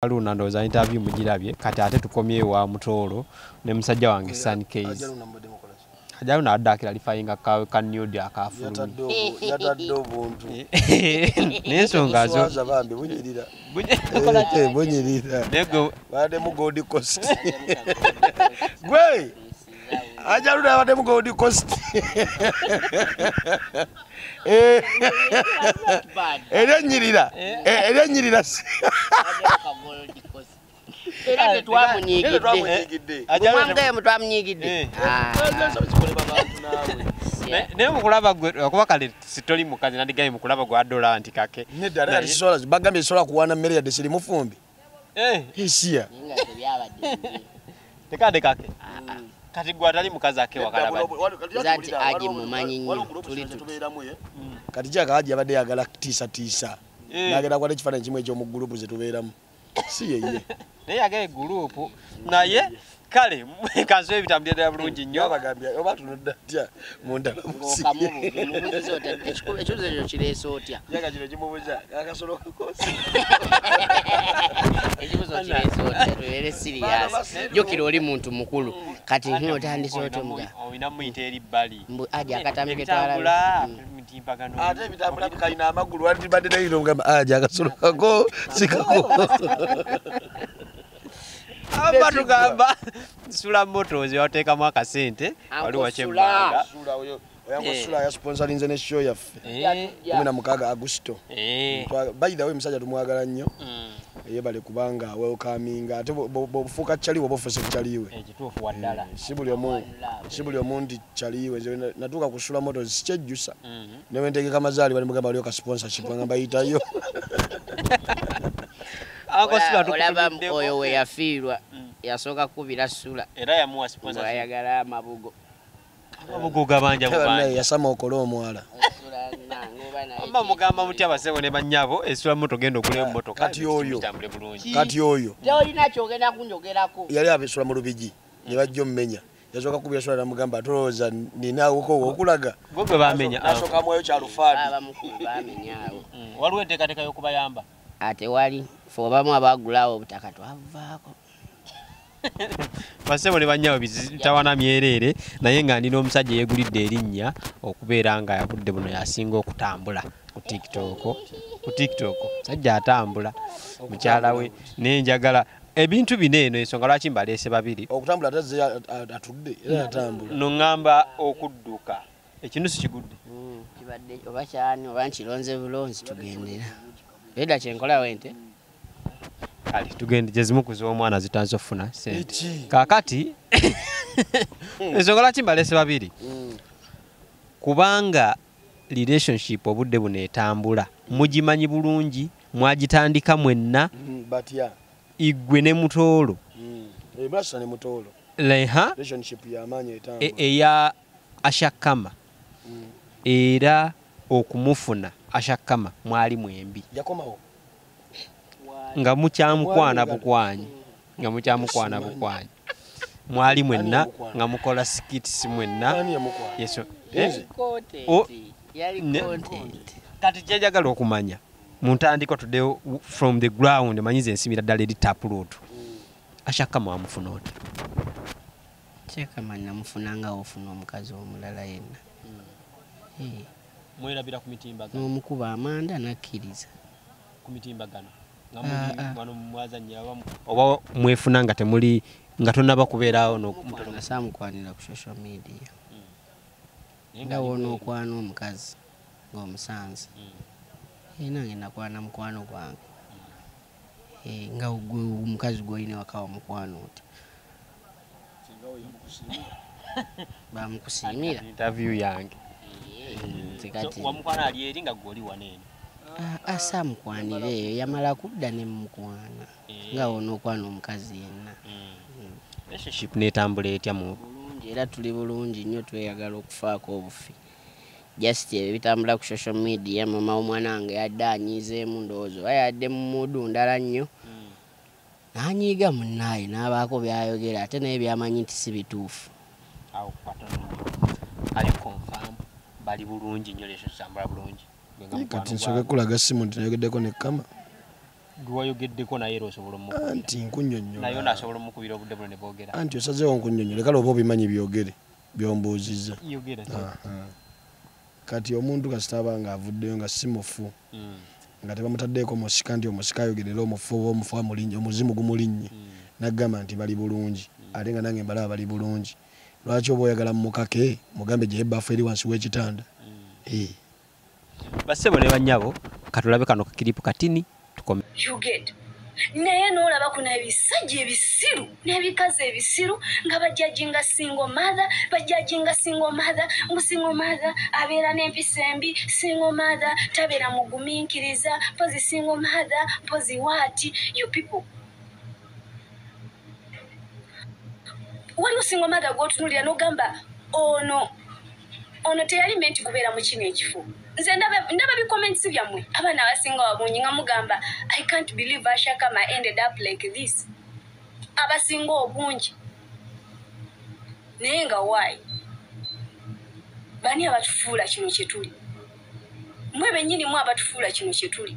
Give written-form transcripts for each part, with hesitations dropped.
Aluna ndoza interview mugirabye kati ate tukomye wa Mutoro ne musajja wange Sun Case. Ajaluna adakira lifayinga ka nude akafulu. Yatadde obuntu. Nensonga zo. Zabambe bunyirira. Bunyirira. Bunyirira. Nego bade mu Gold Coast. Gwe. Ajaluna bade mu Gold Coast. Erenyirira. Erenyirira. Era twamunyigidde. Ajaluna mutwamunyigidde. Ne mukulaba gwe okuba kale sitoli mukazi nandigaye mukulaba gwa dola antikake. Ne dala sola bagambye sola kuwana mmere ya desiri mufumbi. Hisia. Tekade kake. Kati gwa tali mukazi ake wakalaba. Zati aji mumanyi nnyo tuli kati jaka aji abadde yagala tisa. Nagera kwa ekifaananyi kimwe ekyo mu group ze tubeeramu. Si yeye. Naye yagaye group naye kale kanso ebitambulira bulungi nnyo bagambye oba tunodda tya munda ekibuzo kireese otya yaga kino kimubuza akasolo kakosi ekibuzo kireese otya tubeere serious jjukira oli muntu mukulu kati nk'otandise otya mga olina muyita eri bbali aja akatambi ketwala ate ebitambula kalina amagulu antibadde nayiro ngamba aja akasolo kako sikako aba tugamba sula motors yateekamu akasente waliwo kyemmanga sula oyo oyango sula ya sponsorinze ne show yaffe 16 Agusto by the way musajja tumwagala nnyo yebale kubanga welcoming ate bofuka chali bofose chaliwe ekituufu waddala si buli omundi chaliwe nze natuka kusula motors sikyejjusa ne wentegeka mazaali bali mugamba waliwo ka sponsorship ngamba yitayo olaba oyo we yafiirwa yasooka kubira sula era yamuwa sponsor ayagala amabugo gabanja bubanja yasama okola omwala amba mugamba muti abasebo ne banyabo esula moto gendo okule motoka kati oyo olina kyogenda kunjogerako yali abesula mu lubigi ne bajja omumenya yasooka kubira sula namugamba tolowooza ninaawo okulaga gwe bamenya asooka mwoyo kyalufaadi abamukulu bamenyaawo waliwo enteekateeka y'okubayamba ate wali fe obamu abagulawo obutaka twavaako basebo ne banyabo bizitawana myereere naye nga ndina omusajja yeegulidde erinnya okubeera nga yabudde buno yasinga okutambula ku TikTok sajja atambula mukyala we nenjagala ebintu bino eno ensonga lwaki mbaleese babiri okutambula atazze atudde era atambula noŋŋamba okudduka ekinusu kigudde kibadde oba kyani oba nkironze bulonzi tugendera edda kyenkola wente kale tugende gyezimu kuz'omwana zitanze ofuna sente kakati ensonga lwaki mbaleese babiri kubanga relationship obudde buno etambula mugimanyi bulungi mwagitandika mwenna batya igwe ne Mutoolo ebasa ne Mutoolo leha relationship y'amaanyi etambula eya Ashakama era okumufuna Ashakama mwali mwembi yakomawo nga mukyamukwana bukwanyi mwali mwenna nga mukola skits mwenna yeso kati kyejagala okumanya muntandiko tuddeyo from the ground manyize ensimira ddala eri taproot Ashakama wamufuna oti Ashakama namufuna nga ofuna omukazi omulala yenna mwerabira ku mitimbagano n'omukuba amanda nakkiriza ku mitimbagano wano mwazanya oba mwefuna nga temuli nga tonnaba kubeerawo nasamukwanira ku social media nga wona okwana omukazi ng'omusanze nange nakwana mukwano gwange nga omukazi gwolina wakawa mukwano oti bamukusiimira interview yange wamukwana ali eri nga gwoli waneeno asamukwanira eyo yamala kudda ne mukwana nga wona okwana omukazi yenna relationship netambula etya mu bulungi era tuli bulungi nnyo tweyagala okufaako obufi just ebitambula ku social media mama omwana wange yadde anyiizeemu ndowooza oba yadde mu mudu ndala nnyo n'anyiiga munnaye n'abaako byayogera ate naye byamanyi nti si bituufu awo ali confirm bali bulungi nnyo leso sambula bulungi kati nsoke kulaga simu nti nayogeddeko ne Kama gwayogeddeko naye era osobola omukubira anti nkunnyonnyola naye onaasobola omukubira obudde buno ne boogera anti osazeewo nkunnyonnyola kale oba obimanyi byogere byombuuzizza yogera kati omuntu kasita aba nga avuddeyo nga si mufu nga tebamutaddeeko musika nti omusika ayogerera omufu oba omufu amulinnya omuzimu gumulinnye naggamba nti bali bulungi ate nga nange mbalaba bali bulungi lwaki oba oyagala mumukake mugambe gye ebbaafu eri wansi w'ekitanda bassebo ne bannyabo katulabe kano kakiripu katini tukome naye n'olaba kuno ebisajja ebisiru n'ebikazi ebisiru nga bajjajinga single mother mbu single mother abeera n'empisa embi single mother tabeera mugumiikiriza mpozi single mother mpozi waati you people waliwo single mother gw'otunuulira n'ogamba ono teyali menti kubeera mu kino ekifo nze ndaba bikommentsi byammwe abaana abasinga wabungi nga mugamba I can't believe Ashakama ended up like this abasinga obungi naye nga why bani abatufuula kino kye tuli mwe bennyini mu abatufuula kino kye tuli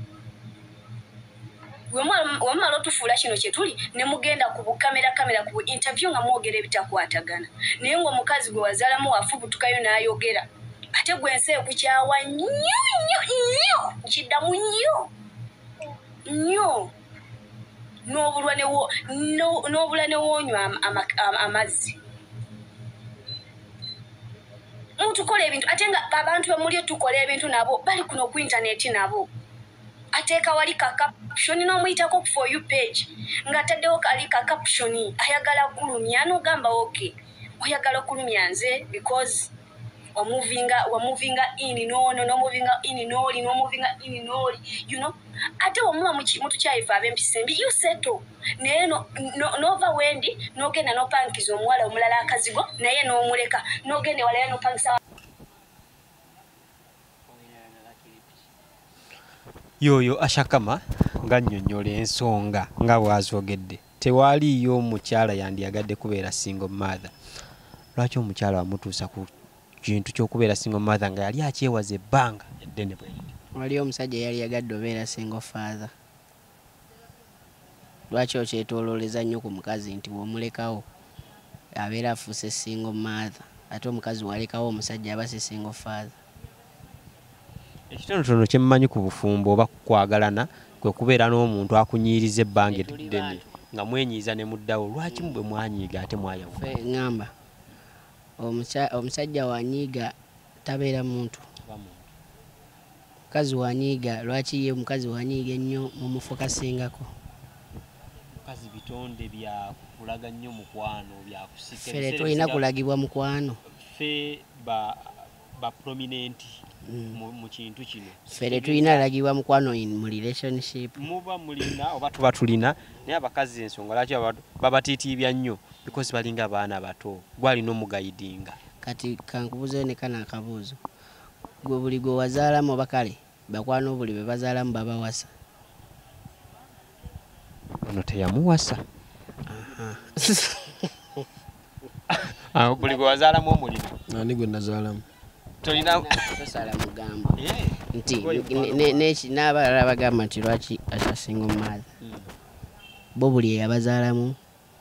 wamala otufuula kino kye tuli ne mugenda ku bukamera ku interview nga mwogera ebitakwatagana naye ng'omukazi gwe wazaalamu wafubutukayo n'ayogera ate gwe ensi ekukyawa nnyo kiddamu nnyo n'obula ne woonywa amazzi mutukola ebintu ate nga abantu bamuli tukola ebintu nabo bali kuno ku intaneti nabo ateeka wali ka caption n'omuyitako for you page ng'ataddewo kali ka caption ayagala kulumya n'ogamba okay oyagala okulumya nze because wamuvinga in n'oli you know ate omuba mutukyayifa ab'empisa embi you settle naye nova wendi n'ogenda n'opankiza omuwala omulala akazigo naye n'omuleka n'ogenda ewalayo n'opangisa yoyo Ashakama nga nnyonnyola ensonga nga bw'azoogedde tewaliiyo omukyala yandiyagadde kubeera single mother lwaki omukyala wamutuusa ku kintu ky'okubeera single mother nga yali akyewaza ebbanga eddene bwe waliyo omusajja yali yagadde obeera single father lwaki okyetoolooleza nnyo ku mukazi nti w'omulekawo abeera afuuse single mother ate omukazi walekawo omusajja aba si single father ekitonotono kye mmanyi ku bufumbo oba kukwagalana kwe kubeera n'omuntu akunyiiriza ebbanga eddene nga mwenyiiza ne muddawo lwaki bwe mwanyiiga ate mwayawuka ngamba omusajja wanyiiga tabeera muntu mukazi wanyiiga lwaki ye omukazi wanyiiga ennyo mumufokasingako mukazi bitonde byakulaga nnyo mukwano byakusika ffe tulina kulagibwa mukwano ffe ba prominent mu kintu kino ffe tulina lagibwa mukwano mu relationship muba mulina oba tuba tulina naye abakazi ensonga lwaki babatiitiibya nnyo because balinga abaana bato gwalina omugayidinga kati kankubuzeyo ne kana akabuuzo gwe buli gwe wazaalamu oba kale bakwano buli be bazaalamu babawasa ono teyamuwasa buli gwe wazaalamu omulina ani gwe nazaalamu tolina tosala mugambo nti n'abalala bagamba nti lwaki asasinga omumaadha bo buli eyabazaalamu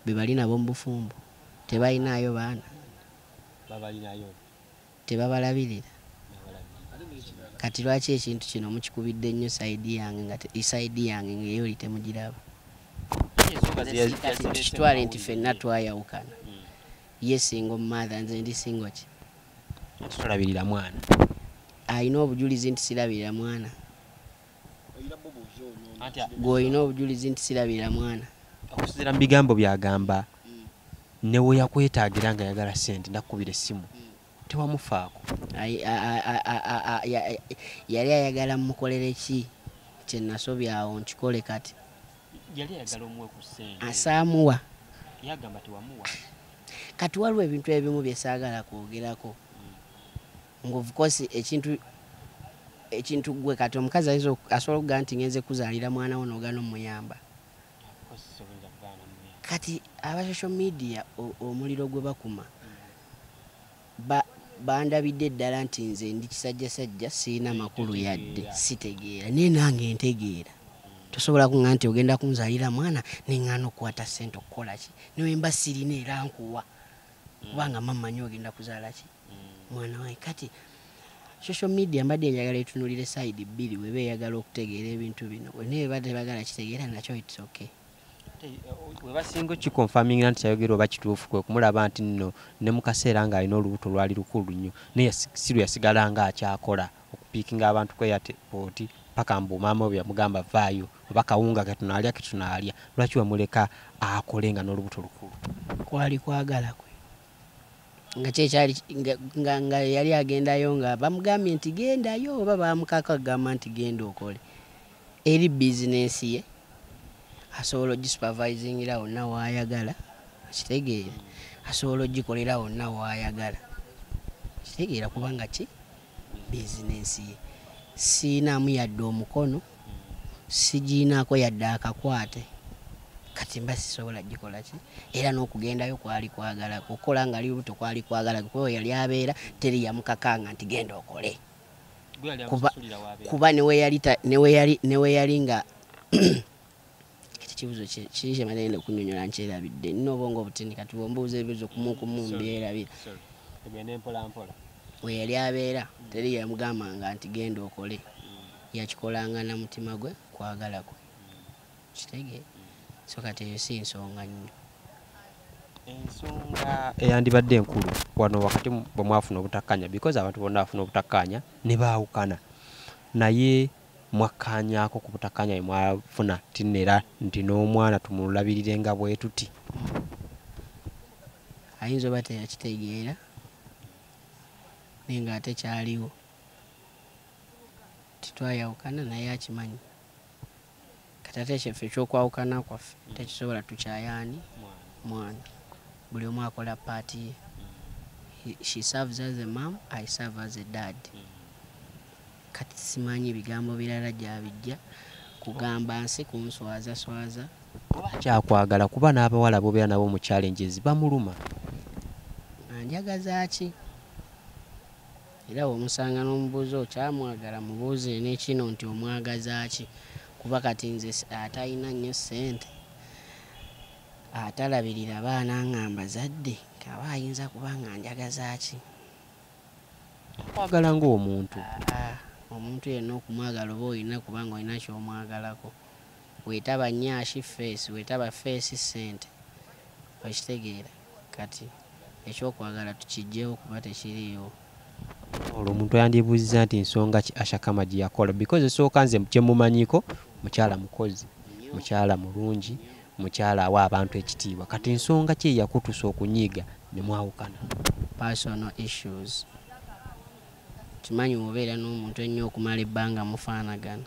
be bali nabo mu bufumbo tebalinayo baana tebabalabirira kati lwaki ekintu kino mukikubidde nnyo saidi yange nga isaidi yange ngaeyo oli temugiraba tukitwale nti ffenna twayawukana ye singa omumaadha nze ndi singo ki tolabirira mwana alina obujulizi nti sirabirira mwana gwe olina obujulizi nti sirabirira mwana okusinziira mu bigambo byagamba newe yakwetaagira nga yagala sente nakubira essimu tewamufaako yali ayagala mukolere ki kyenasobyawo nkikole kati yali ayagala omuwe ku ssente asaamuwa yagamba tewamuwa kati waliwo ebintu ebimu byesaagala kwogerako of course ekintu gwe kati omukazi asobola okugaa nti ngenze kuzaalira mwana wo n'ogana omuyamba kati aba social media omuliro gwe bakuma bandabidde eddala nti nze ndi kisajjasajja sirina makulu yadde sitegeera naye nange ntegeera tosobola kuŋŋamba nti ogenda kunzalira mwana neŋŋaana okukwata ssente okukola ki niwe mba sirina era nkuwa kubanga mamanyi ogenda kuzaala ki mwana wange. Kati social media mbadde njagala etunulire side bbiri weba eyagala okutegeera ebintu bino neeba tebagala kitegeera nakyo it's okay. Webasinga kikonfaminga nti kyayogera oba kituufu kwe kumulaba nti nno ne mu kaseera ng'alina olubuto lwali lukulu nnyo naye si lwe yasigala ng'akyakola okupiikinga abantu kweyatepoti paka mbu maama we yamugamba vaayo oba kawunga ketunaalya ketunaalya lwaki wamuleka akole nga n'olubuto lukulu? Kwali kwagala kwe nga kyekyali nga yali agendayo nga bamugambye nti gendayo oba bamukaka kugamba nti genda okole eri bizinensi ye asobola ogisupervisingira wonna waayagala kitegeera asobola ogikolera wonna waayagala kitegeera kubanga ki bizinensi ye siinaamu yadde omukono sigiinaako yadde akakwate kati mba sisobola gikola ki era n'okugendayo kwali kwagala kukola nga libuto kwali kwagala kuba yali abeera teri yamukakanga nti genda okole kuba newe yali nga kibuzo kiri kyemalende okunyonyola nkyerabidde nina obwongo obutini kati bwombuuza ebibuzo kumukumu mbyerabira we yali abeera teri yamugambanga nti genda okole yakikolanga na mutima gwe kwagala kwe kitegeera so kati eyo si nsonga nnyo. Ensonga eyandibadde enkulu wano wakati bwe mwafuna obutakkanya because abantu bonna bafuna obutakkanya ne baawukana naye mwakkaanyaako ku butakkanya bwe mwafuna tinera nti n'omwana tumulabirire nga bwe tuti ayinza oba teyakitegeera naye ng'ate kyaliwo titwayawukana naye akimanyi kati ate kyeffe ekyokwawukana kwaffe tekisobola tukyayaani mwana buli omu akola paati ye. She serves as a mom, I serve as a dad. Kati simanyi bigambo birala gyabijja kugamba nsi kunswazaswaza kyakwagala kuba n'abawala bobeera nabo mu challenges bamuluma anjagaza ki era omusanga n'omubuuza okyamwagala mubuuze n'ekino nti omwagaza ki kuba kati nze atalina nnyo ssente atalabirira baana ngamba zadde kaba ayinza kuba nga njagaza ki kwagala ng'omuntu omuntu yenna okumwagala oba olina kubanga olina kyomwagalako weetaba nnyashi feesi weetaba feesi ssente okitegeera kati ekyokwagala tukijjewo kuba tekiriiwo. Olwo omuntu yandyebuuziza nti nsonga ki Ashakama gye yakola because esooka nze kyemumanyiko mukyala mukozi mukyala mulungi mukyala awa abantu ekitiibwa kati ensonga ki eyakutusa okunyiiga ne mwawukana? Personal issues. Kimanyi mubeera n'omuntu ennyo okumala ebbanga mufaanagana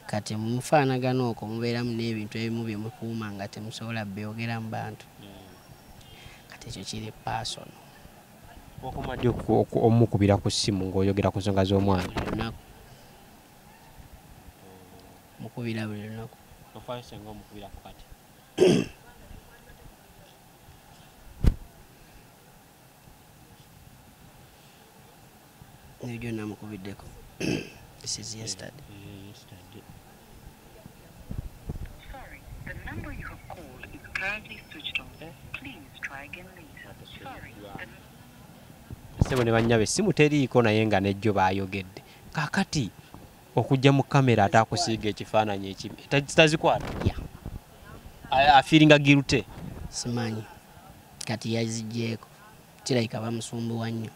kati mumufaanagana okwo mubeeramu n'ebintu ebimu bye mukuuma nga temusobola byogera mu bantu kati ekyo kiri personal. Okumadde omukubira ku ssimu ng'oyogera ku nsonga z'omwana mukubira buli lunaku nebyo namukubiddeko. This is yesterday. Sorry, the number you have called is currently switched off. Please try again later. Sorry. Sebo ne bannyabe essimu teriiko naye nga nejjo baayogedde kaakati okujja mu kamera ataakusiiga ekifaananyi ekibi tazikwata afiiringa girute simanyi kati yaziggyeko kirabika bamusumbuwa nnyo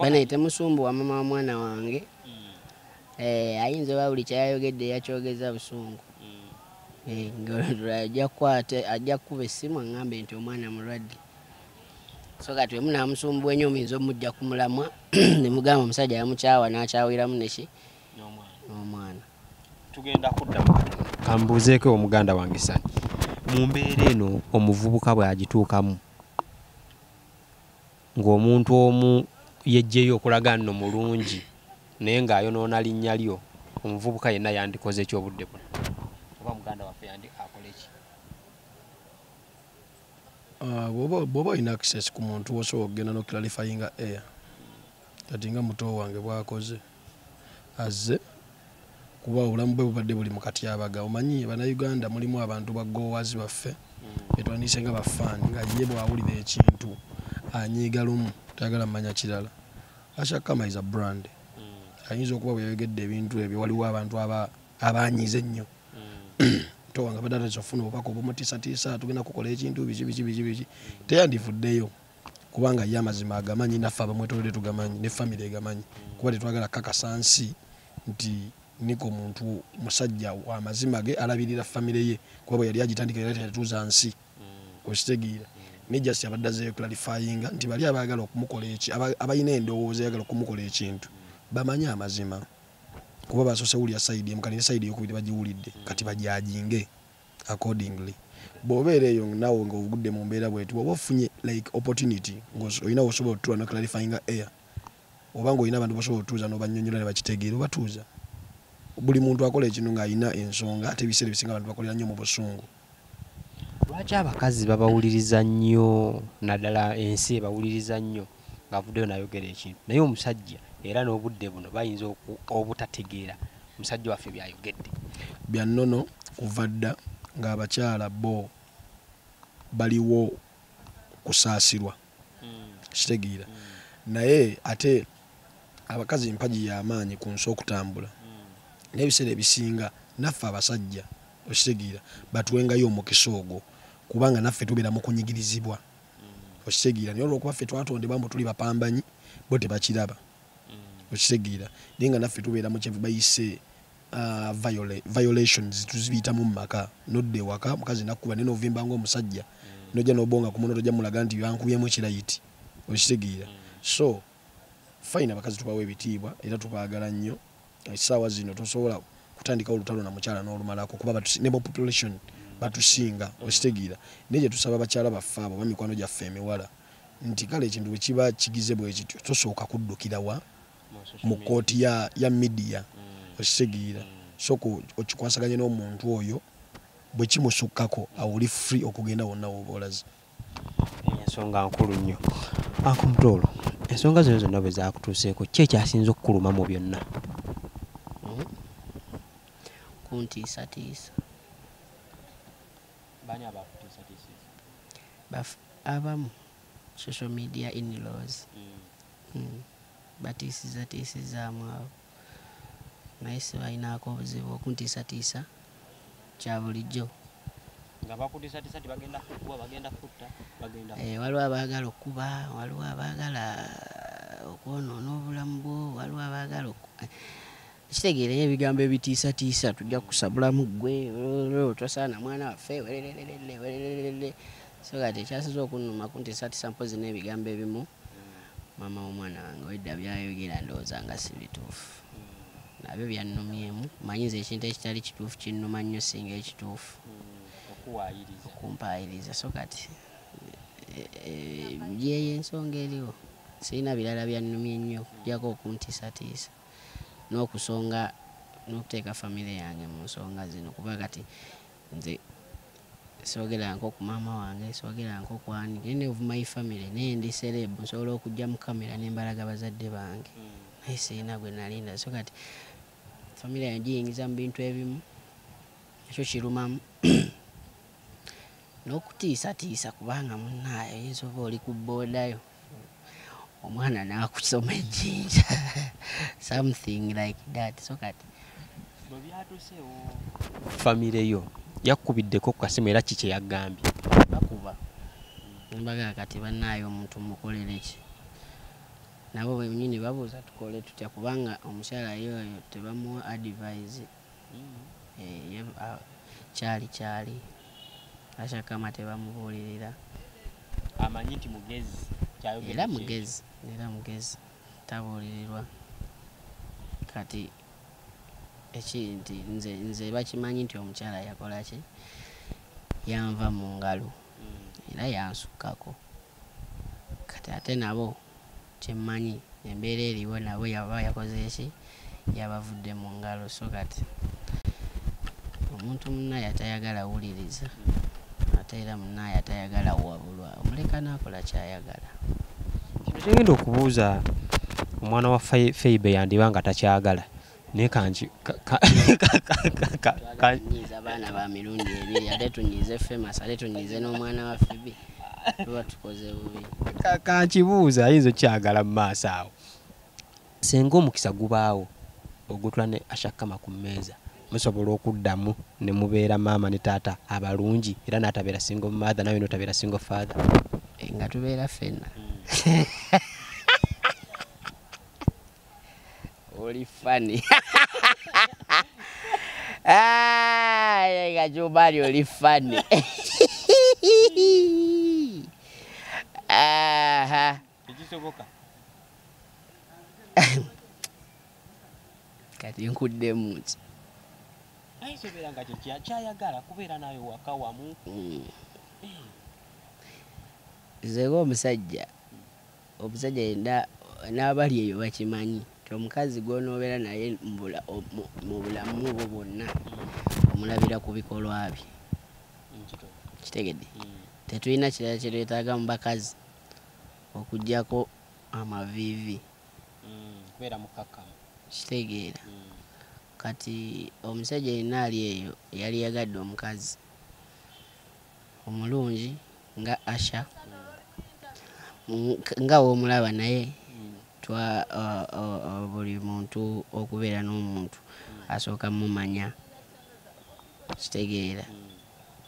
banaye temusumbuwa mama wa mwana wange ayinza oba buli kyayayogedde yakyogeza busungu ajja kukuba essimu aŋŋambe nti omwana mulwadde so kati we munaamusumbuwa ennyo muyinza omujja ku mulamwa ne mugamba omusajja yamukyawa n'akyawiramu neki n'omwana. Tugenda kuddamu kambuuzeeko omuganda wange Sani mu mbeera eno omuvubuka bw'agituukamu ng'omuntu omu yejjeyo okulaga nno mulungi naye ng'ayonoona linnya lyo omuvubuka yenna yandikoze ekyobudde buno oba muganda waffe yandi akole ki? Bw'oba olina access ku muntu osobola okugenda n'okularifyinga air kati nga muto wange bw'akoze azze kuba obulamu bwe bubadde buli mu katyabaga. Omanyi bannayuganda mulimu abantu baggoowazi baffe betwandiise nga bafaani nga ye bw'awulira ekintu anyiiga lumu tayagala mmanya kirala. Asha Kama is a brand. Ayinza okuba bwe yayogedde ebintu ebyo waliwo abantu abanyiize ennyo towanga badala kyofuna obubaka obumutiisatiisa tugenda kukola ekintu biki teyandivuddeyo kubanga ye amazima agamanyi naffe abamwetoolodde tugamanyi ne famire egamanyi kuba tetwagala kakasa nsi nti niko muntu musajja w'amazima ge alabirira famire ye kuba bwe yali agitandika era tetuuza nsi okitegeera ne just abaddazeeyo clarifyinga nti bali abaagala okumukola abalina endowooza eyagala okumukola ekintu bamanye amazima kuba basoose wulya sayidi emu kati sayidi eyokubiri bagiwulidde kati bajajinge accordingly. Bw'obeera eyo naawe ng'ogudde mu mbeera bwetu oba ofunye like opportunity ng'olina osobola otuula no clarifyinga air oba ng'olina abantu bosobola otuuza n'obanyonnyola ne bakitegeera obatuuza. Buli muntu akola ekintu ng'alina ensonga ate ebiseera ebisinga abantu bakolera nnyo mu busungu. Lwaki abakazi babawuliriza nnyo naddala ensi ebawuliriza nnyo ng'avuddeyo n'ayogera ekintu naye omusajja era n'obudde buno bayinza obutategeera musajja waffe byayogedde bya nnono kuva dda ng'abakyala bo baliwo kusaasirwa kitegeera naye ate abakazi mpagi y'amaanyi ku nsi okutambula n'ebiseera ebisinga naffe abasajja okitegeera batuwengayo omukisa ogwo kubanga naffe tubeera mu kunyigirizibwa okitegeera naye olw'okuba ffe twatondebwa mbu tuli bapambanyi bo tebakiraba okitegeera naye nga naffe tubeera mu kyevu bayise violations tuzibiyitamu mu maka nodde ewaka mukazi nakkuba naye n'ovimba ng'omusajja nojja n'obonga ku muno tojja mulaga nti yankubyemu ekirayiti okitegeera so fine abakazi tubawa ebitiibwa era tubaagala nnyo essaawa zino tosobola kutandikawo olutalo na mukyala n'olumalako kuba ne population batusinga okitegeera naye gye tusaba abakyala baffe abo bamikwano gyaffe emiwala nti kale ekintu bwe kiba kigize bwe kityo tosooka kuddukirawa mu kooti ya media okitegeera soko okikwasaganye n'omuntu oyo bwe kimusukkako awuli free okugenda wonna woba olaze. Ensonga nkulu nnyo akumutolo ensonga zino zonna bwe zaakutuuseeko ki ekyasinza okukuluma mu byonna? Kuntiisatiisa Bani abakutiisatiisa? Abamu social media in-laws batiisizatiisizaamu abo naye sibalinaako obuzibu okuntiisatiisa kya bulijjo. Nga bakutiisatiisa tibagenda kukuba bagenda kutta bagenda waliwo abaagala okuba waliwo abaagala okwonoona obulamu bwo waliwo abaagala kitegeera ebigambo ebitiisatiisa tujja kusabulamu ggwe tosaana mwana waffe welelelele so kati ekyasinza okunnuma kuntiisatiisa mpozi n'ebigambo ebimu maama w'omwana wange wedda byayogera ndowooza nga si bituufu nabyo byannumyemu manyinza ekintu ekitali kituufu kinnuma nnyo singa ekituufu okumpaayiriza so kati byeyo ensonga eriwo sirina birala byannumye nnyo okujjako okuntiisatiisa n'okusonga n'okuteeka famire yange mu nsonga zino kuba kati nze soogera nko ku maama wange soogera nko ku ani any of my family naye ndi serebu nsobola okujja mu kamera n'embalaga bazadde bange naye sirina gwe nalinda so kati famire yange giyingiza mu bintu ebimu ekyo kirumamu n'okutiisatiisa kubanga munnaayo oyinza oba oli ku boodayo omwana n'akusoma ejjinja something like that so kati bwe byatuuseewo famire yo yakkubiddeko ku kasimu era kiki yagambye bakuba mbaga kati bannaayo omuntu mukolere ki nabo bennyini babuuza tukole tutya kubanga omukyala yoyo tebamuwa advise kyali Asha Kama tebamubuulirira amanyi nti mugezi era mugezi tabuulirirwa kati nti nze bakimanyi nti omukyala yakola ki yanva mu ngalo era yansukkako kati ate nabo kyemmanyi embeera eriwo nabo yaba yakoze ki yabavudde mu ngalo so kati omuntu munnaye atayagala wuliriza ate era munnaye atayagala wabulwa omuleka n'akola kyayagala. Kino kyengenda okubuuza omwana wa Feibe yandiba nga takyagala naye kanki nyiza abaana ba mirundi ebiri ate tunyize famous ate tunyize n'omwana wa Fibi tuba tukoze bubi kankibuuza ayinza okyagala mu maaso awo senga omukisa gubaawo ogutula ne ashakama ku mmeeza musobola okuddamu ne mubeera maama ne taata abalungi era n'atabeera single mother nawe n'otabeera single father nga tubeera ffenna oli funny nga Jumali oli funny ekisoboka kati nkuddemu nti ayisobeera nga kyayagala kubeera nawe waka wamu zego omusajja yenda n'abali eyo bakimanyi ti omukazi gw'onoobeera naye mu bulamu bwo bwonna omulabira ku bikolwa bye kitegedde tetulina kirala kye twetaaga mu bakazi okuggyako amaviivi kubeera mukkakkamu kitegeera kati omusajja yenna ali eyo yali yagadde omukazi omulungi nga Asha nga woomulaba naye buli muntu okubeera n'omuntu asooka mumanya kitegeera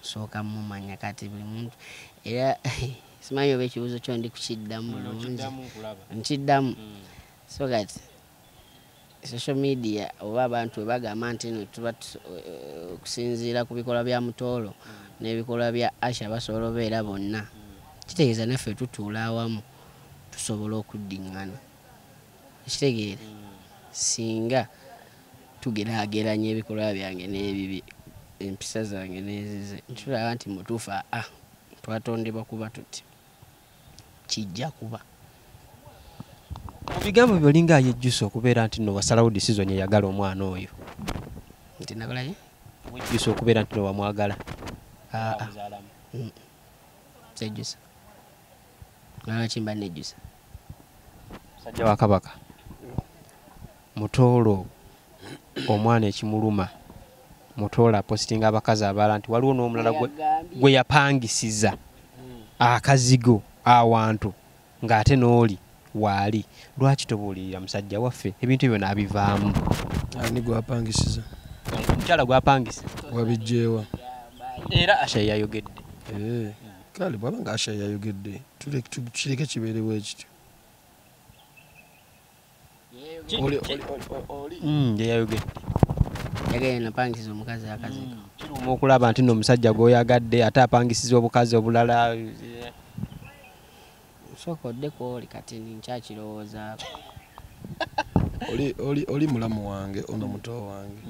sooka mumanya kati buli muntu era simanyi oba ekibuuzo kyo ndi kukiddamu bulungi nkiddamu so kati social media oba abantu webagamba nti no tuba okusinziira ku bikolwa bya Mutoolo n'ebikolwa bya Asha basobola obeera bonna kitegeeza naffe tutuula awamu tusobola okuddiŋŋana kitegeera singa tugeraageranya ebikolwa byange n'ebibi empisa zange n'ezize ntulaba nti mutuufu twatondebwa kuba tuti kijja kuba mu bigambo byolinga ayejjusa okubeera nti no wasalawo decision eyagala omwana oyo nti nakolaye wejjusa okubeera nti no wamwagala sejjusa lwaki mba nejjusa musajja wa Kabaka Mutoolo omwana ekimuluma Mutoolo apositinga abakazi abalala nti waliwo n'omulala gwe yapangisiza akazigo awantu ng'ate n'oli waali lwaki tobuulirira musajja waffe ebintu ebyo n'abivaamu ani gwapangisiza omukyala gwapangisa wabijjeewa era Asha yayogedde kale bwaba nga Asha yayogedde kireke kibeerewo ekityo yayogedde yagaye napangisiza omukazi akazigo kiruma okulaba nti n'omusajja gw'oyagadde ate apangisiza obukazi obulala sooka oddeko oli kati nkyakirowoozaako oli mulamu wange ono muto wange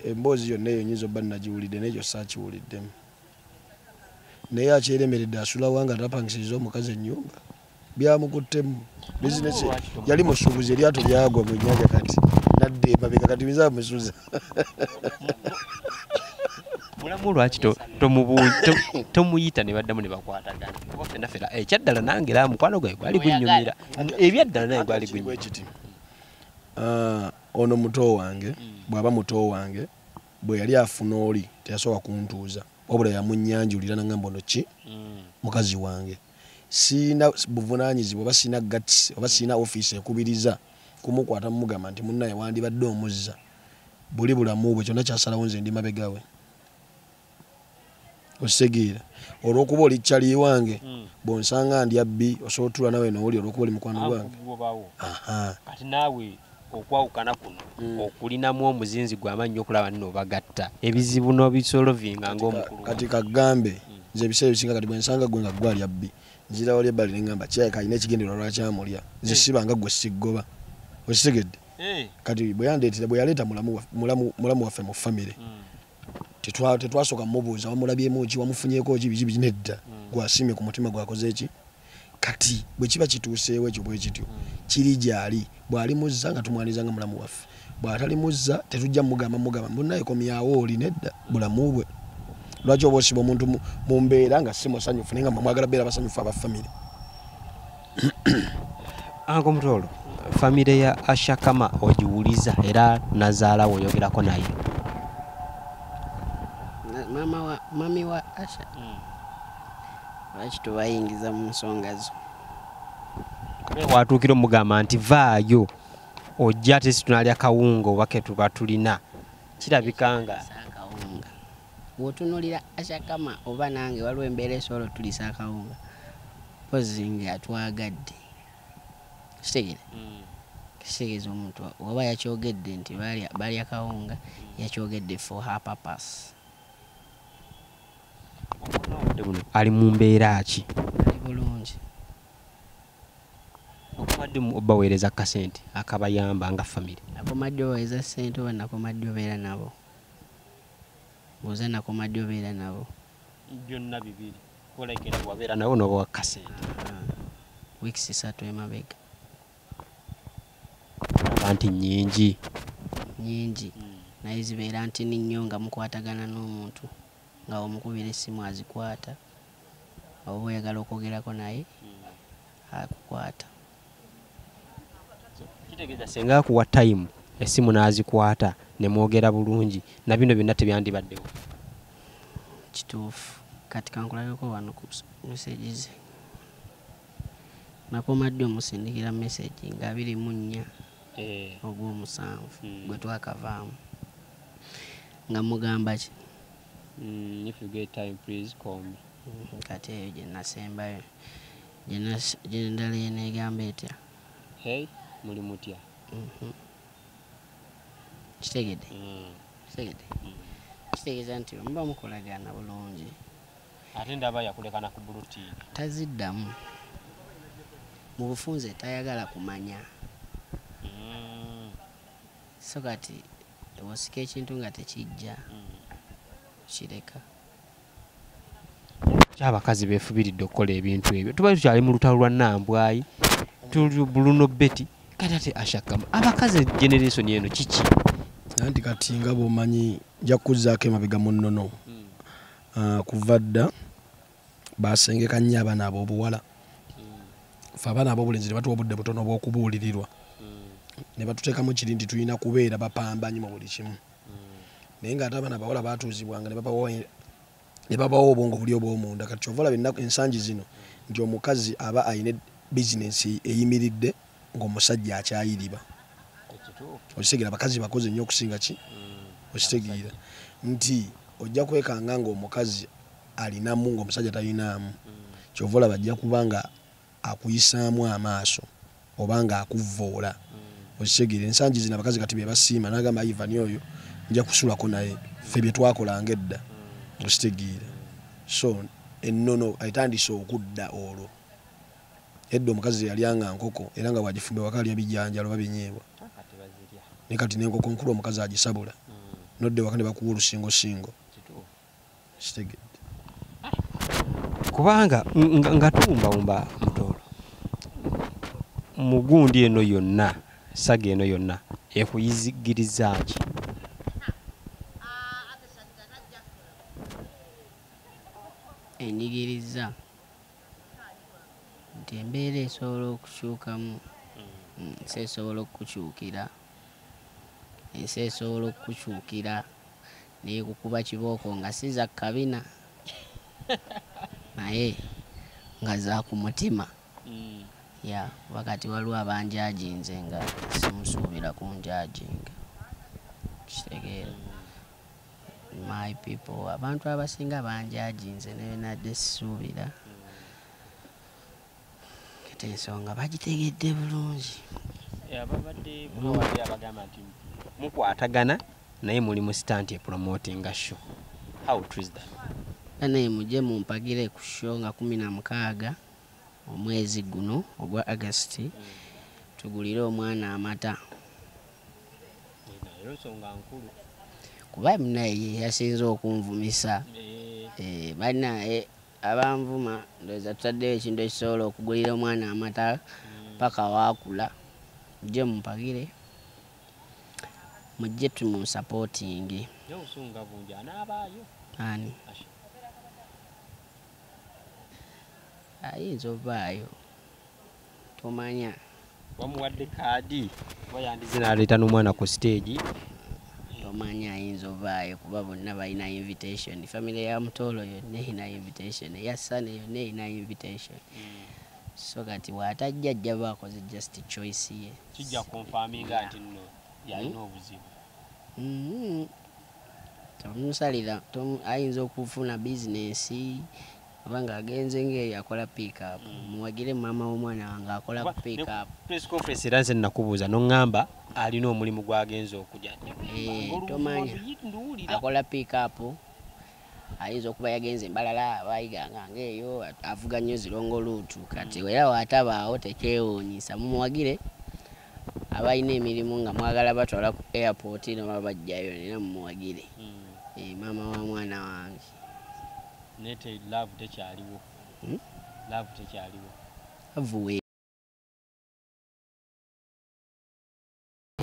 emboozi yonna eyo nyinza obba nagiwulidde n'ekyo saakiwuliddemu naye akyeremeredde asula wanga tapangisiza omukazi ennyumba byamukuttemu bizinesi yali musuubuzi eryato lyagwa mu nnyanja kati nadde emabega kati biza musuza mulamu lwaki tomuyita ne baddamu ne bakwatagana kuba ffenna fera ekyaddala nange era mukwano gwawe gwali gunnyumira ebyaddala naye gwali gunyumira ono muto wange bw'aba muto wange bwe yali afuna oli teyasooka kuntuuza wabula yamunnyanjulira nangamba ono ki mukazi wange siina buvunaanyizibwa oba siina gats oba siina ofiisi ekubiriza kumukwata mumugamba nti munnaye wandibadde omuzza buli bulamu bwe kyonna kyasalawo nze ndi mabegawe ositegeera olw'okuba oli kyali wange bw'onsanga ndi abbi osobola otuula nawe nooli olw'okuba oli mukwano gwange kati naawe okwawukana kuno okulinamu omuzinzi gw'amannyo okulaba nino obagatta ebizibu n'obisolovinga ng'omukulu kati kagambe nze ebiseera ebisinga kati bwensanga gwe nga gwali abbi nzira wali ebbali neŋŋamba kyeka alina ekigendererwa lwakyamulya nze sibanga gwe siggoba okitegedde kati bwe yaleeta mulamu waffe mu famire tetwasooka mumubuuza wamulabyemu ki wamufunyeeko ki biki nedda gwasiimye ku mutima gwakoze eki kati bwe kiba kituuseewo ekyo bwe kityo kiri gyali bw'ali muzza nga tumwaniza nga mulamu waffe bw'atali muzza tetujja mugamba munnaye komyawo oli nedda bulamu bwe lwaki oba osiba omuntu mu mbeera nga si musanyufu naye nga mwagala beera basanyufu aba famire Anko Mutoolo famire ya Ashakama ogiwuliza era nazaala woyogerako naye. Mami wa Asha lwaki tubayingiza mu nsonga zo? Watuukira omugamba nti vaayo ojja ate situnaalya kawunga oba ke tuba tulina kirabika nga akawunga bw'otunuulira Ashakama oba nange waliwo embeera esobola otulisa akawunga pozi nga atwagadde kitegeeza omuntu oba yakyogedde nti balya kawunga yakyogedde for her purpose. ali mu mbeera ki? Ali bulungi. Okumadde obaweereza kasente akabayamba nga famire? Nakomadde obaweereza ssente oba nakomadde obeera nabo? Buuza nakomadde obeera nabo? Byonna bibiri. Kolekera wabeera nabo n'oba kasente. Wiikisi 3 emabega. Nti nnyingi naye zibeera nti nnyo nga mukwatagana n'omuntu nga omukubira essimu azikwata oba oyagala okwogerako naye akukwata. Kitegeeza singa akuwa time essimu n'azikwata ne mwogera bulungi na bino byonna tebyandibaddewo. Kituufu. Kati kankulabeko wano ku message ze. Nakomadde omusindikira message nga 24 ogw'omusanvu gwe twakavaamu nga mugamba ki? If you get time please call me. Kati eyo gye nasembayo gye ndala yeneegamba etya? Hey, muli mutya? Kitegedde? Kitegeeza nti muba mukolagana bulungi. Ate ndaba yakulekana ku buluti. Taziddamu. Mu bufunze tayagala kumanya. So kati osika ekintu nga tekijja kireka. Kyabakazi beefubiridde okukola ebintu ebyo. Tuba tukyali mu lutalo lwa Nambwayi, tuli Bruno Betty, kati ate Ashakama. Abakazi generation eno kiki? Nanti kati nga bw'omanyi nja kuzzaako emabega mu nnono. Kuva dda baasengeka nnyo abaana ab'obuwala. Ffe abaana ab'obulenzi ne batuwa obudde butono bw'okubuulirirwa. Ne batuteekamu kiri nti tulina kubeera bapambanyi mu buli kimu. Naye ng'ate abaana abawala baatuuzibwanga ne babawo obwongo buli obw'omunda. Kati kyova olaba ensangi zino nti omukazi aba ayina bizinensi eyimiridde ng'omusajja akyayiriba. Okitegeera abakazi bakoze nnyo okusinga ki? Okitegeera nti ojja kwekanga ng'omukazi alinamu ng'omusajja talinaamu. Kyova olaba ajja kuba nga akuyisaamu amaaso oba nga akuvvoola. Okitegeera ensangi zino abakazi kati bye basiima n'agamba Ivan oyo nja kusulako naye ffe bye twakolanga edda. Okitegeera so ennono etandise okudda olwo. Edda omukazi yalyanga nkoko era nga bw'agifumbe waka alya bijanjalo oba binyeebwa. Ne kati n'enkoko nkulu omukazi agisabula. Nodde waka ne bakuwa olusingosingo. Kitegeedde. Kubanga nga tuwumbawumba Mutoolo. Mu gundi eno yonna, saga eno yonna ekuyizigiriza ki? Enyigiriza nti embeera esobola okukyukamu, ensi esobola okukukyukira, ensi esobola okukukyukira n'ekukuba kibooko nga si za kabina naye nga za ku mutima. Ya wakati waliwo abanjajinze nga simusuubira kunjajinga. Kitegeera my people abantu abasinga banjajinze naye nadde sisuubira. Kati ensonga bagitegedde bulungi. Ababadde bawadde abagamba nti mukwatagana naye muli mu stand e promoting a show. How true is that? Naye mujje mumpagire ku show nga 16 omwezi guno ogwa August tugulire omwana amata. Kuba munaye yasinze okunvumisa. Banaye abanvuma ndowooza tutaddeyo ekintu ekisobola okugulira omwana amata paka waakula. Mujje mumpagire, mujje tumusupporting. Ani? Ayinza ovaayo tomanya wamuwadde kaadi bayandize n'aleeta n'omwana ku stage tomanya ayinza ovaayo kuba bonna balina invitation family ya Mutolo yonna erina invitation eya Sane yonna erina invitation so kati bw'atajja ajja baakoze just choice ye kijja konfaminga nti nno yalina obuzibu tomusalira ayinza okufuna bizinesi oba ng'agenze ng'eyo akola pick up muwagire maama w'omwana wange akola pick up press conference era nze nakubuuza n'oŋŋamba alina omulimu gw'agenza okujja tomanya akola pick up ayinza okuba yagenze Mbalala abayiganga ng'eyo avuga nnyo zirongo luutu kati era waatabaawo tekyewuunyisa mumuwagire abalina emirimu nga mwagala batwala ku airport noba bajjayo nina mumuwagire maama wa mwana wange nete love tekyaliwo love tekyaliwo avuwe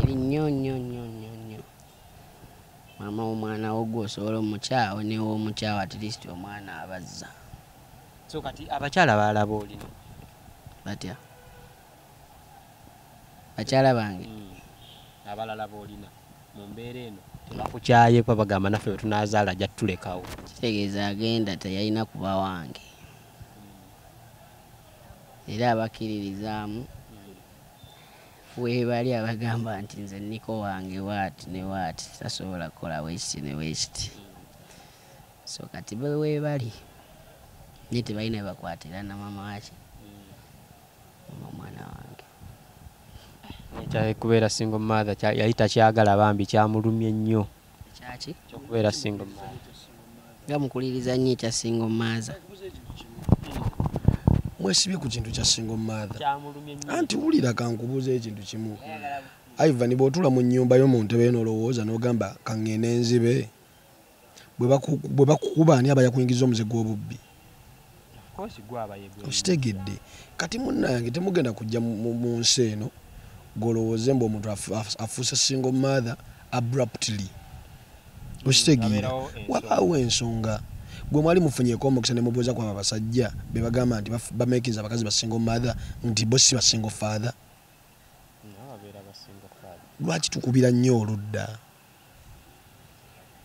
nnyo maama w'omwana wo gwe osobola omukyawo new'omukyawo at least omwana abazza so kati abakyala balaba olina batya bakyala bange abalala boolina mu mbeera eno tebakukyaye kuba bagamba naffe bwe tunaazaala ajja tutulekawo kitegeeza agenda teyalina kuba wange era abakkiririzaamu weebali abagamba nti nze niko wange waati ne waati tasobola kukola westi ne westi so kati weebali naye tebalina bebakwatira na maama waki omwana wange kubeera single mother yali takyagala bambi kyamulumye nnyo kyaki kyokubeera single mother nga mukuliriza nnyo ekya single mother mwesibye ku kintu kya single mother kyamulumye nnyo anti wulira kankubuuza ekintu kimu Ivan bw'otula mu nnyumba y'omuntu n'olowooza n'ogamba kaŋŋende enzibe bwe bakukuba ani aba yakuyingiza omuze gw'obubbi okitegedde kati munnange temugenda kujja mu nsi eno golowooze mbu omuntu afuuse single mother abruptly okitegeera wabaawo ensonga gwe mwali mufunyeeko omukisa ne mubuuza kwabo abasajja be bagamba nti bameekiza abakazi ba single mother nti bo si ba single father lwaki tukubira nnyo oludda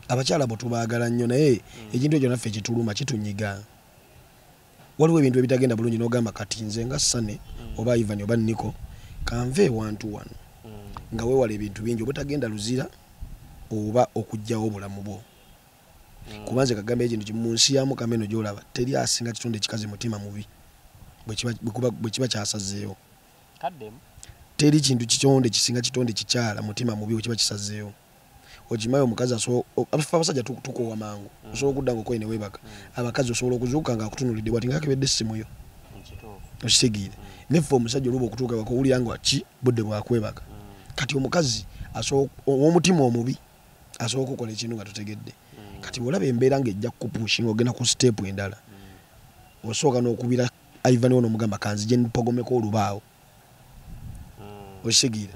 abakyala bo tubaagala nnyo naye ekintu ekyo naffe kituluma kitunyiga waliwo ebintu ebitagenda bulungi n'ogamba kati nze nga Sane oba Ivan oba Niko kanve ewantu wano nga weewala ebintu bingi obutagenda luzira oba okugjawo obulamu bwo kubanze kagamba ekintu kimu mu nsi ya Mukama eno gy'olaba teri asinga kitonde ekikazi mutima mubi bwe kiba kyasazeewo teri kintu kitonde kisinga kitonde kikyala mutima mubi bwe kiba kisazeewo okimayo omukazi abasajja tukoowa mangu osobola okudda ng'okoye ne weebaka abakazi osobola okuzuuka ng'akutunulidde bwati ng'akebedde essimu yo okitegeere neffe omusajja oluba okutuuka waka owulira nga ki budde bwakwebaka kati omukazi ow'omutima omubi asobola okukola ekintu nga tutegedde kati bw'olaba embeera ng'ejja kukupuushi ng'ogenda ku siteepu endala osooka n'okubira Ivan ono omugamba kanzije mpogomeko olubaawo okitegeere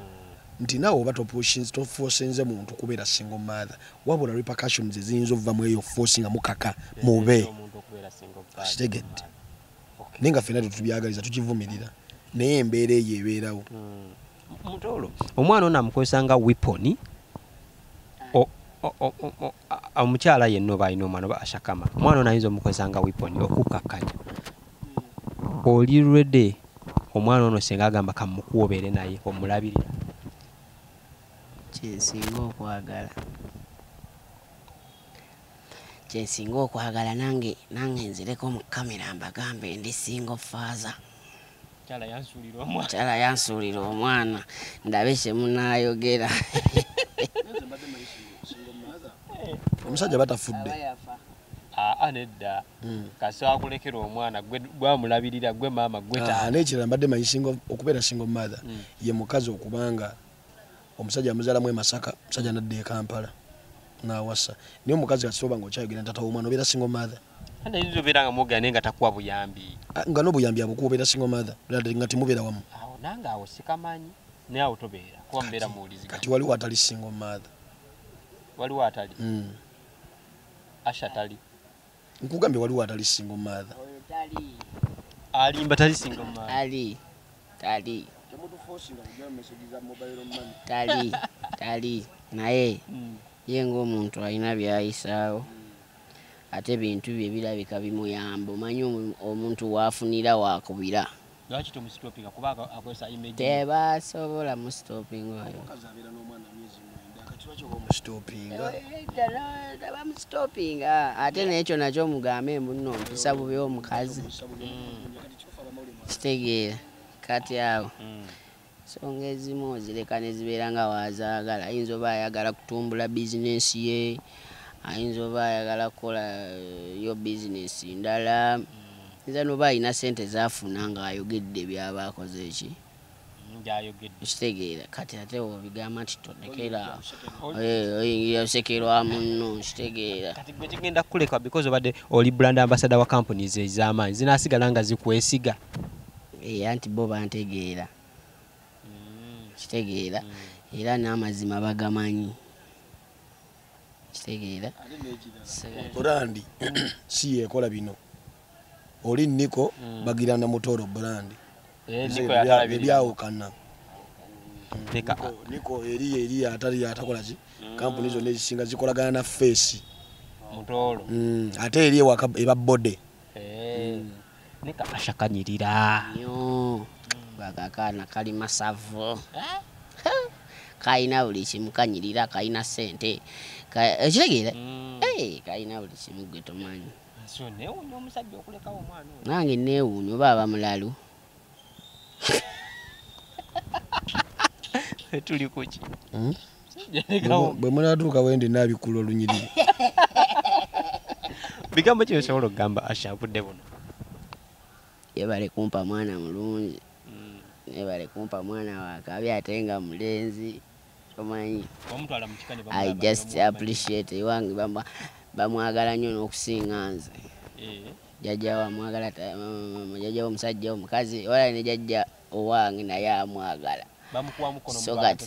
nti naawe oba tofuusinze muntu kubeera single mother wabula repercussions eziyinza okuva mu eyo forcing mukaka mube kitegedde naye nga ffenna tetubyagaliza tukivumirira naye embeera eyo ebeerawo Mutolo omwana ono amukozesa nga weapon omukyala yenna oba alina omwana oba ashakama omwana ono ayinza omukozesa nga weapon okukakkanya oli ready omwana ono singa agamba kamukuwobeere naye omulabirira kyensinga okwagala nange nzireko mu kamera mbagambe ndi single father mukyala yansuulira omwana ndabe kyemunaayogera omusajja batafudde nedda kasi akulekera omwana gwamulabirira gwe maama nekirala mbadde manyi okubeera single mother ye mukazi okubanga omusajja amuzaalamu e Masaka omusajja nadda e Kampala n'awasa naye omukazi katisoba ng'okyayogera ntata w'omwana obeera single mother ayinza obeera nga mwogera naye nga takuwa buyambi nga n'obuyambi abukuwa obeera single mother nga temubeera wamu awo nange awo sikamanyi naye awo tobeera kuba mubeera muwuliziganya kati waliwo atali single mother waliwo atali Asha tali nkugambye waliwo atali single mother alimba tali single mother tali tali naye ye ng'omuntu alina byayisaawo ate bintu bye birabika bimuyamba omanyi omuntu waafunira waakubira lwaki tomusitopinga kuba akozesa image tebasobola musitopinga oyo bamusitopinga ate n'ekyo nakyo mugambe muno mpisa bubi omukazi kitegeera kati awo nsonga ezimu ozireka ne zibeera nga waazaagala ayinza oba ayagala kutumbula bizinensi ye ayinza oba ayagala kukola yo bizinensi ndala ayinza noba alina sente zafuna nga ayogedde byaba akoze eki kitegeera kati ate obigamba nti tondekera oyingira osekerwa muno kitegeera kati gwe kigenda kukuleka because obadde oli brand ambassador wa companies ez'amaanyi zinaasigala nga zikwesiga anti bo bantegeera kitegeera era n'amazima bagamanyi kitegeera brandi si yekola bino oli Niko bagirana mutoro brandi ebyawukana Niko eri atali atakola ki kampuni zonna ezisinga zikolagana na face mutoro ate eri ewaka eba bode Nika ashakanyirira yo bakakana kali masavu kaina buli kimu kanyirira kaina sente ekitegeera kaina buli kimu gwe tomanyi so neewuunya omusajja okulekawo omwana nange neewuunya oba aba mulalu tuli kuki bwe munatuuka wendi nabikula olunyiriri bigambo kyo osobola okugamba ashapudde buno yebale kumpa mwana mulungi yebale kumpa mwana wakabi ate nga mulenzi omanyi I just appreciate iwange bamwagala nnyo n'okusinga nze jjajja wamwagala jjajja omusajja omukazi wala ne jjajja owange naye amwagala so kati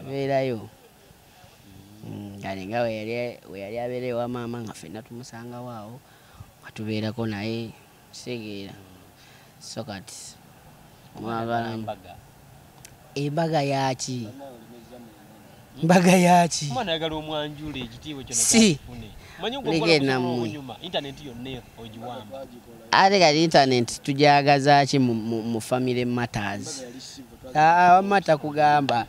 beerayo kale nga we yali abeera ewa maama nga ffenna tumusanga waawo watubeerako naye kitegeera so kati mwagala embaga yaki mbaga yaki mwana ayagala omwanjula ekitiibwa kyonna si internet yonna ogiwamba ate kati internet tujagaza ki mu family matters wamma takugamba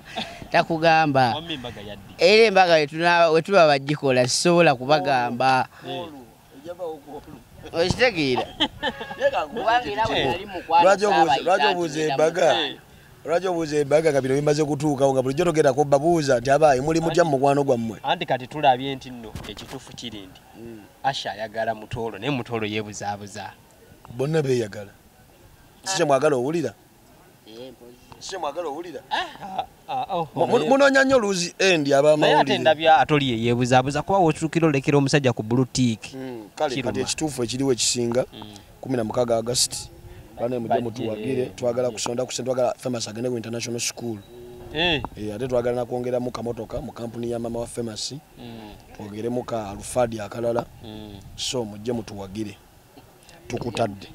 era embaga wetuba bagikola sisobola kubagamba okitegeera lwaki obuuza embaga nga bino bimaze kutuukawo nga bulijjo togendako babuuza nti abaayi muli mutya mu mukwano gwammwe anti kati tulabye nti nno ekituufu kiri nti Asha ayagala Mutoro naye Mutoro yeebuzaabuza bonna beeyagala si mwagala owulira munoonya nnyo luuzi endi naye ate ndabya atoli ye yeebuzaabuza kuba wotuukira olekera omusajja ku buluutiiki kale kati ekituufu ekiriwo ekisinga 16 August bane mujje mutuwagire twagala kusonda twagala Famous agende ku international school ate twagala nakwongeramu kamotoka mu kampuni ya mama wa Famous twogeremu ka Alfadi akalala so mujje mutuwagire tukutadde